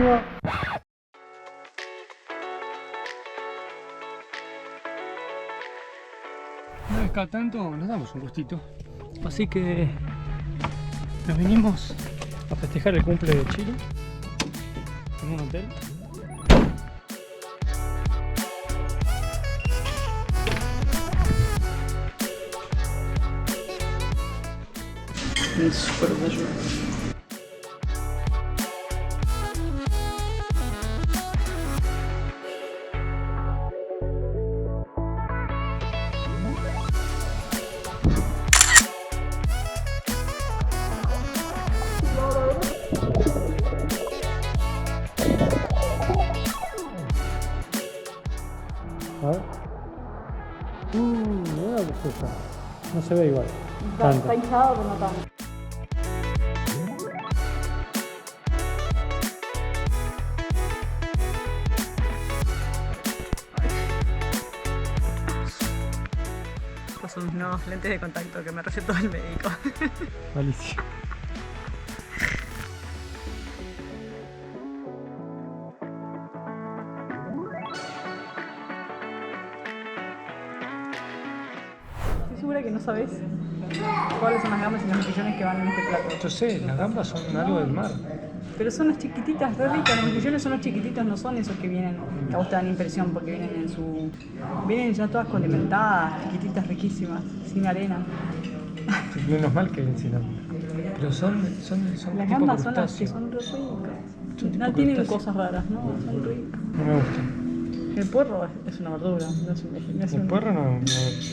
vamos. Una vez cada tanto nos damos un gustito. Así que nos vinimos a festejar el cumple de Chilo en un hotel. Un super desayuno. A ver. Mira lo que está. No se ve igual. Está hinchado, pero no tanto. Estos son mis nuevos lentes de contacto que me recetó el médico. Malísimo. Estoy segura que no sabes cuáles son las gambas y los mejillones que van en este plato. Yo sé, las gambas son algo del mar. Pero son las chiquititas, re ricas. Los mejillones son los chiquititos, no son esos que vienen, que a vos te dan impresión porque vienen en su... Vienen ya todas condimentadas, chiquititas, riquísimas, sin arena. Menos mal que ven sin agua. Pero son Las tipo gambas son las que crustáceos. son re ricas. Son tipo No tienen crustáceos. cosas raras, ¿no? Son ricas. No me gusta. El puerro es una verdura, no es un... El puerro no me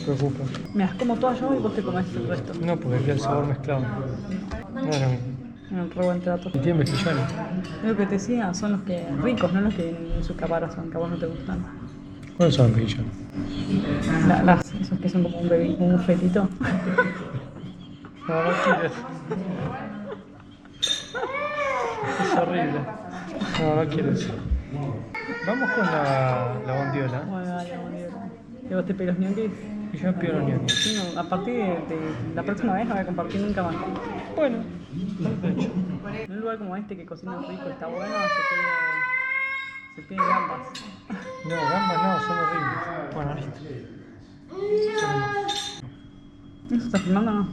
preocupa. Me das como todas yo y vos te comés el resto. No, porque aquí el sabor mezclado. No es lo mismo. Un re buen trato. Y tiene mejillones. Lo que te decía son los que ricos, no los que en su caparazón, que a vos no te gustan. ¿Cuáles son los mejillones? Esos que son como un bebé, como un fetito. No, no quieres. Es horrible. No, no quiero eso. Vamos con la bondiola. Bueno, dale, bonito. ¿Y vos te pegas ñoquis? Y yo me pido los ñoquis. Sí, no, a partir de la próxima vez no voy a compartir nunca más. Bueno, de hecho. En un lugar como este que cocina rico, está bueno, se piden gambas. No, gambas no, son horribles. Bueno, listo. ¿Eso está filmando o no?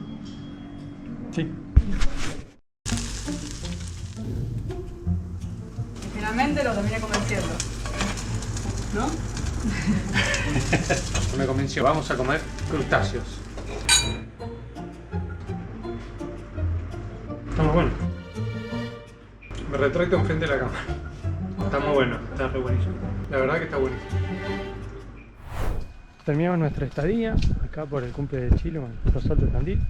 Sí. Finalmente lo terminé convenciendo. ¿No? Me convenció. Vamos a comer crustáceos. Está muy bueno. Me retracto enfrente de la cámara. Está muy bueno, está re buenísimo. La verdad que está buenísimo. Terminamos nuestra estadía acá por el cumple de Chilo en Los Altos de Tandil.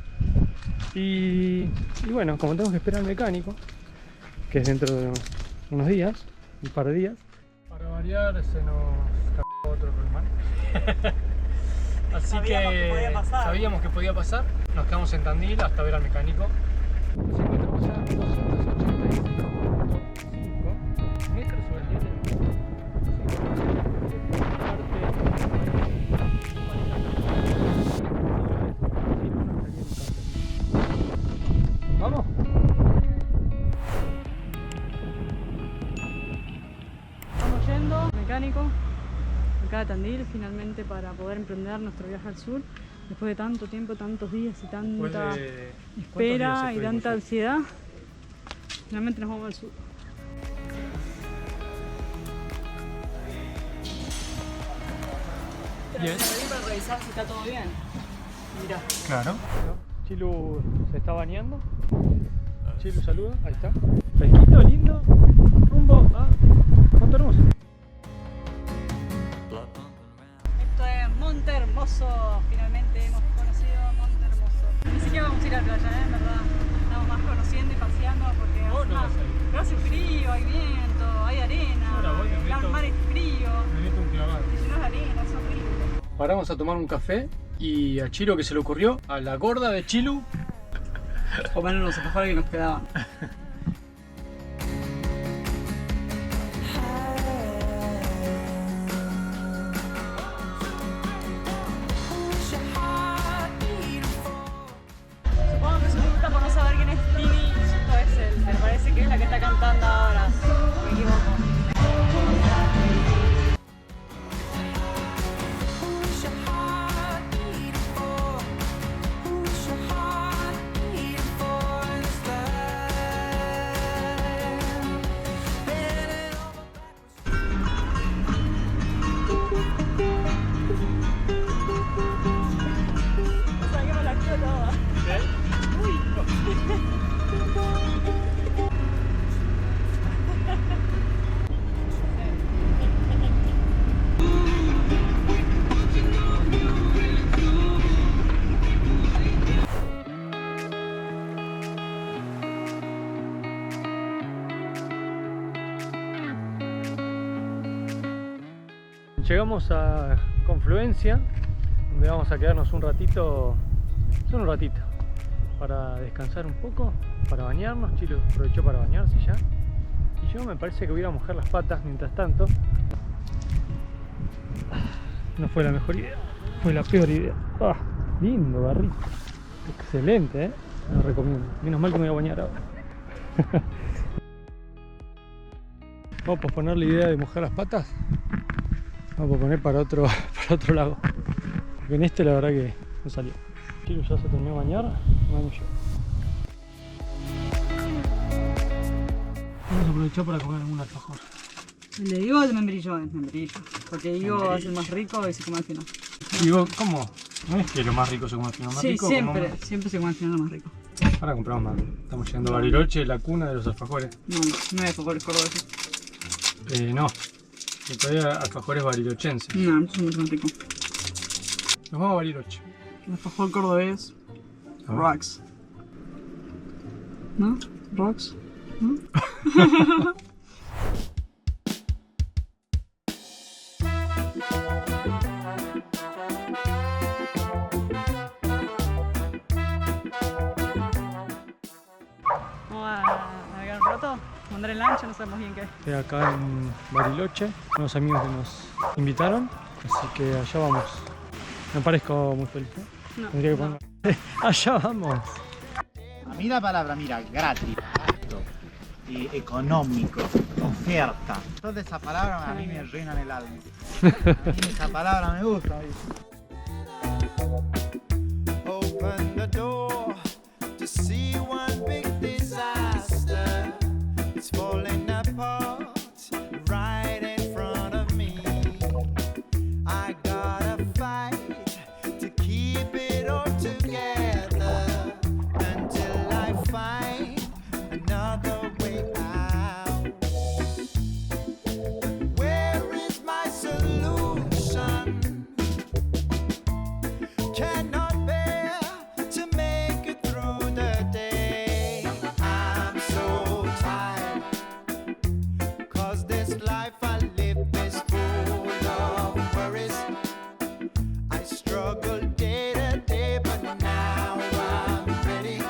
Y bueno, como tenemos que esperar al mecánico, que es dentro de unos días, un par de días. Para variar se nos escapó otro problema. Así sabíamos que podía pasar. Nos quedamos en Tandil hasta ver al mecánico. Nos encontramos a 285 metros sobre el nivel del mar. ¿Vamos? Estamos yendo, mecánico, acá de Tandil, finalmente para poder emprender nuestro viaje al sur. Después de tanto tiempo, tantos días y tanta espera y tanta ansiedad, finalmente nos vamos al sur. Bien. Para revisar si está todo bien. Mirá. Claro. Chilu se está bañando. Chilu saluda, ahí está. Fresquito, lindo. Rumbo a Monte Hermoso. Esto es Monte Hermoso. Finalmente hemos conocido Monte Hermoso. Ni siquiera vamos a ir a la playa, en verdad. Estamos más conociendo y paseando porque pero hace frío, hay viento, hay arena. El mar es frío. Me meto un clavado. Y si no es arena, es horrible. Paramos a tomar un café y a Chilo que se le ocurrió, a la gorda de Chilu, comer los alfajores que nos quedaban. Supongo que se pregunta por no saber quién es Tini. Esto es él, me parece que es la que está cantando ahora. Me equivoco. llegamos a Confluencia, donde vamos a quedarnos un ratito, solo un ratito, para descansar un poco, para bañarnos. Chilo aprovechó para bañarse ya. Y yo me parece que voy a ir a mojar las patas mientras tanto. No fue la mejor idea, fue la peor idea. Ah, lindo barrito. Excelente, lo recomiendo. Menos mal que me voy a bañar ahora. Vamos a posponer la idea de mojar las patas. Vamos a poner para otro lago. Porque en este la verdad que no salió. Chilo ya se terminó de bañar, me baño yo. Vamos a aprovechar para comer algún alfajor. El de higo de membrillo es membrillo. Porque higo es el más rico y se come al final. Digo, ¿cómo? No es que lo más rico se come al final, más Sí, rico. siempre se come al final lo más rico. Ahora compramos más. Estamos llegando a Bariloche, la cuna de los alfajores. No hay alfajores cordobeses. No. Todavía alfajores barilochenses. No, no son mucho más ricos. Nos vamos a Bariloche. El alfajor cordobés. A ver. Rocks. ¿No? Rocks. ¿No? Vamos a navegar un rato, mandar el lancha, no sabemos bien qué. Estoy acá en Bariloche, unos amigos que nos invitaron, así que allá vamos. No parezco muy feliz, ¿eh? No, Tendría que poner. Allá vamos. A mí la palabra, mira, gratis, barato, y económico, oferta. Todas esas palabras a mí me llenan el alma. A mí esa palabra me gusta. Open the door to see one big disaster. It's falling apart right in front of me. I gotta fight to keep it all together until I find another way out. Where is my solution? Cannot bear to make it through the day. I'm so tired, 'cause this life I live is full of worries. I struggle day to day, but now I'm ready,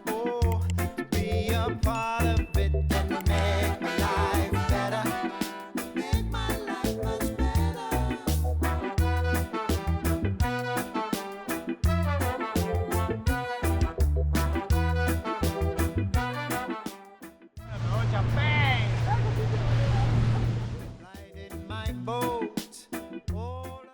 oh, to be a part of it and make my life better. Make my life much better. Right in my boat. All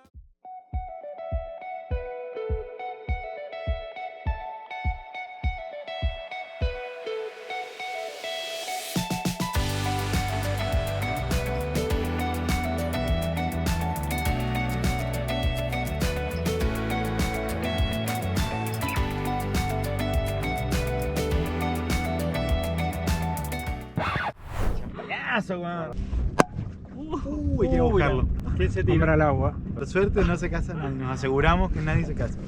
¡Champañazo, weón! Uy, hay que buscarlo. ¿Quién se Comprar al agua. Por suerte no se casa nadie. Nos aseguramos que nadie se casa.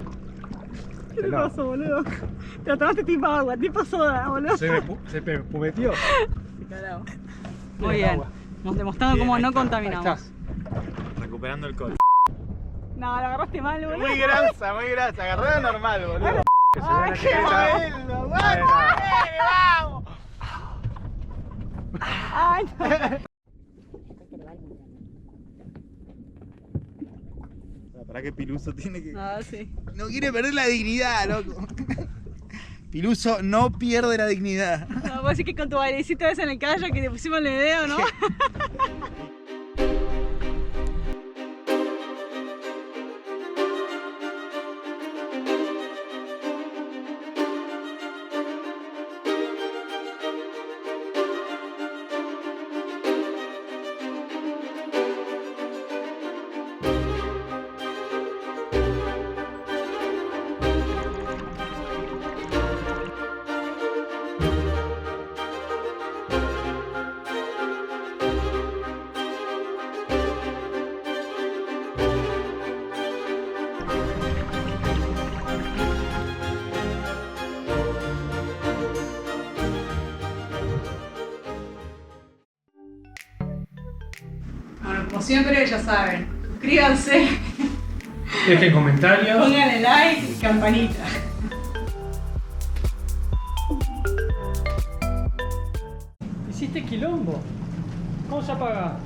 ¿Qué te pasó, boludo? Te lo tomaste tipo agua, tipo soda, boludo. Se pumetió. Carajo. Muy bien. Hemos demostrado cómo no contaminamos. Recuperando el col. No, lo agarraste mal, boludo. Muy grasa, muy grasa. Agarrada normal, boludo. ¡Ay, qué bueno! ¡Vamos! Ay, no. Para que Piluso tiene que... Ah, sí. No quiere perder la dignidad, loco. Piluso no pierde la dignidad. No, vos decís que con tu bailecito ese en el callo que te pusimos el video, ¿no? Bueno, como siempre, ya saben, Suscríbanse, Dejen comentarios. pónganle like y campanita. Hiciste quilombo. ¿Cómo se apaga?